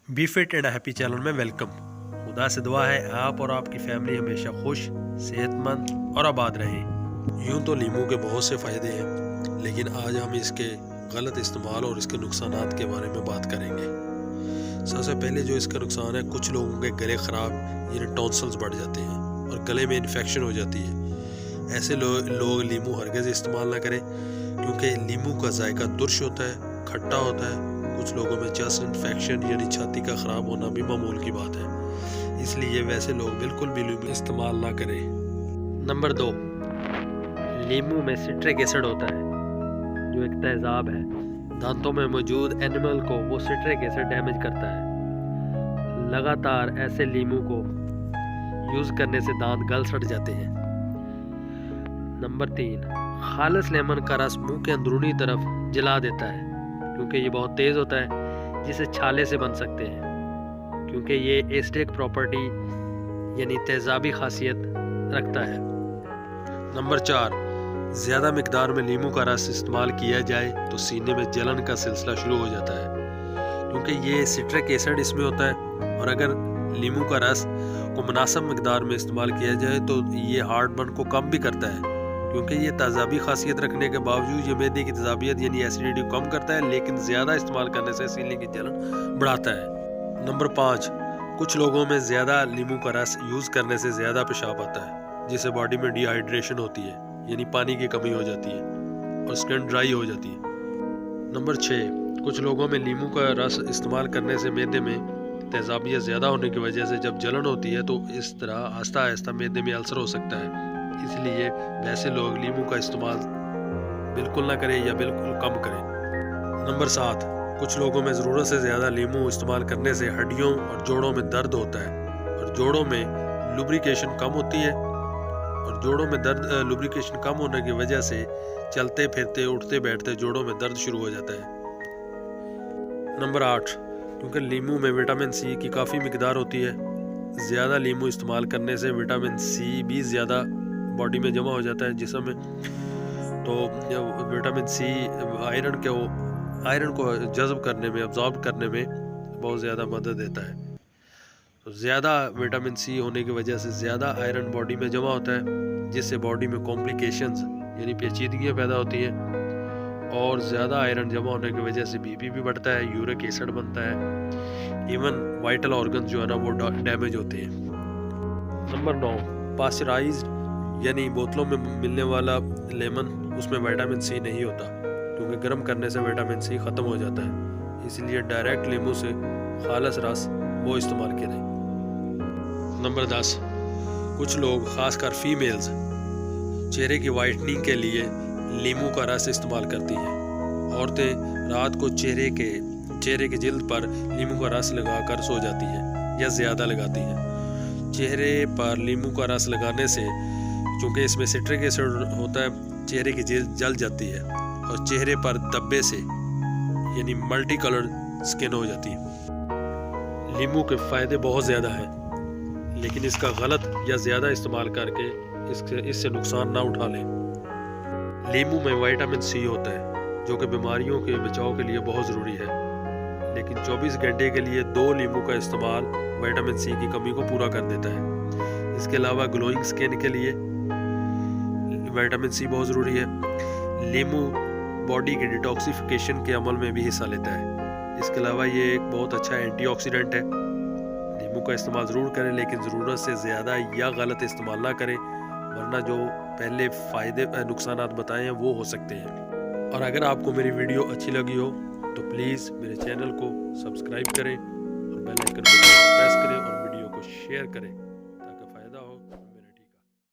B fit and happy channel में welcome. खुदा से दुआ है आप और आपकी फैमिली हमेशा खुश, सेहतमंद और आबाद रहें। यूं तो लीमू के बहुत से फ़ायदे हैं, लेकिन आज हम इसके गलत इस्तेमाल और इसके नुकसानात के बारे में बात करेंगे। सबसे पहले जो इसका नुकसान है, कुछ लोगों के गले ख़राब यानी टॉन्सिल्स बढ़ जाते हैं और गले में इन्फेक्शन हो जाती है। ऐसे लोग लीमू हरगिज़ इस्तेमाल ना करें, क्योंकि लीमू का जायका तुर्श होता है, खट्टा होता है। कुछ लोगों में चेस्ट इन्फेक्शन यानी छाती का ख़राब होना भी मामूल की बात है, इसलिए वैसे लोग बिल्कुल भी लीमू इस्तेमाल ना करें। नंबर 2, लीमू में सिट्रिक एसिड होता है, जो एक तेज़ाब है। दांतों में मौजूद एनिमल को वो सिट्रिक एसिड डैमेज करता है। लगातार ऐसे लीमू को यूज़ करने से दांत गल सड़ जाते हैं। नंबर 3, खालिस लेमन का रस मुंह के अंदरूनी तरफ जला देता है, क्योंकि ये बहुत तेज़ होता है, जिसे छाले से बन सकते हैं, क्योंकि ये एसिडिक प्रॉपर्टी यानी तेज़ाबी खासियत रखता है। नंबर 4, ज़्यादा मिकदार में लीमू का रस इस्तेमाल किया जाए तो सीने में जलन का सिलसिला शुरू हो जाता है, क्योंकि ये सिट्रिक एसिड इसमें होता है। और अगर लीमू का रस को मुनासिब मिकदार में इस्तेमाल किया जाए तो ये हार्ट बर्न को कम भी करता है, क्योंकि ये तेज़ाबी खासियत रखने के बावजूद ये मैदे की तेज़ाबियत यानी एसिडिटी को कम करता है, लेकिन ज़्यादा इस्तेमाल करने से सीने की जलन बढ़ाता है। नंबर 5, कुछ लोगों में ज़्यादा लीमू का रस यूज़ करने से ज़्यादा पेशाब आता है, जिससे बॉडी में डिहाइड्रेशन होती है यानी पानी की कमी हो जाती है और स्किन ड्राई हो जाती है। नंबर 6, कुछ लोगों में लीमू का रस इस्तेमाल करने से मैदे में तेज़ाबियत ज़्यादा होने की वजह से जब जलन होती है तो इस तरह आहिस्ता आहिस्ता मैदे में अल्सर हो सकता है, इसलिए वैसे लोग लीमू का इस्तेमाल बिल्कुल ना करें या बिल्कुल कम करें। नंबर 7, कुछ लोगों में ज़रूरत से ज़्यादा लीमू इस्तेमाल करने से हड्डियों और जोड़ों में दर्द होता है और जोड़ों में लुब्रिकेशन कम होती है, और जोड़ों में दर्द लुब्रिकेशन कम होने की वजह से चलते फिरते उठते बैठते जोड़ों में दर्द शुरू हो जाता है। नंबर 8, क्योंकि लीमू में विटामिन सी की काफ़ी मिकदार होती है, ज़्यादा लीमू इस्तेमाल करने से विटामिन सी भी ज़्यादा बॉडी में जमा हो जाता है जिस्म में, तो विटामिन सी आयरन को जज़ब करने में, अब्ज़ॉर्ब करने में बहुत ज़्यादा मदद देता है। तो ज़्यादा विटामिन सी होने की वजह से ज़्यादा आयरन बॉडी में जमा होता है, जिससे बॉडी में कॉम्प्लिकेशंस यानी पेचीदगियाँ पैदा होती हैं, और ज़्यादा आयरन जमा होने की वजह से बीपी भी बढ़ता है, यूरिक एसिड बनता है, इवन वाइटल ऑर्गन्स जो है ना वो डैमेज होते हैं। नंबर 9, पास्चराइज्ड यानी बोतलों में मिलने वाला लेमन, उसमें विटामिन सी नहीं होता, क्योंकि गर्म करने से विटामिन सी ख़त्म हो जाता है, इसलिए डायरेक्ट लीमू से खालिस रस वो इस्तेमाल करें। नंबर 10, कुछ लोग ख़ासकर फीमेल्स चेहरे की वाइटनिंग के लिए लीमू का रस इस्तेमाल करती हैं। औरतें रात को चेहरे के जिल्द पर लीमू का रस लगाकर सो जाती हैं या ज़्यादा लगाती हैं। चेहरे पर लीमू का रस लगाने से, चूँकि इसमें सिट्रिक एसिड होता है, चेहरे की जिल्द जल जाती है और चेहरे पर धब्बे से यानी मल्टी कलर्ड स्किन हो जाती है। लीमू के फ़ायदे बहुत ज़्यादा हैं, लेकिन इसका गलत या ज़्यादा इस्तेमाल करके इससे नुकसान ना उठा लें। लीमू में विटामिन सी होता है, जो कि बीमारियों के बचाव के लिए बहुत ज़रूरी है, लेकिन 24 घंटे के लिए 2 लीमू का इस्तेमाल विटामिन सी की कमी को पूरा कर देता है। इसके अलावा ग्लोइंग स्किन के लिए विटामिन सी बहुत ज़रूरी है। लीमू बॉडी के डिटॉक्सिफिकेशन के अमल में भी हिस्सा लेता है। इसके अलावा ये एक बहुत अच्छा एंटीऑक्सीडेंट है। लीमू का इस्तेमाल ज़रूर करें, लेकिन ज़रूरत से ज़्यादा या गलत इस्तेमाल ना करें, वरना जो पहले फ़ायदे नुकसानात बताए हैं वो हो सकते हैं। और अगर आपको मेरी वीडियो अच्छी लगी हो तो प्लीज़ मेरे चैनल को सब्सक्राइब करें और बेल आइकन को प्रेस करें और वीडियो को शेयर करें।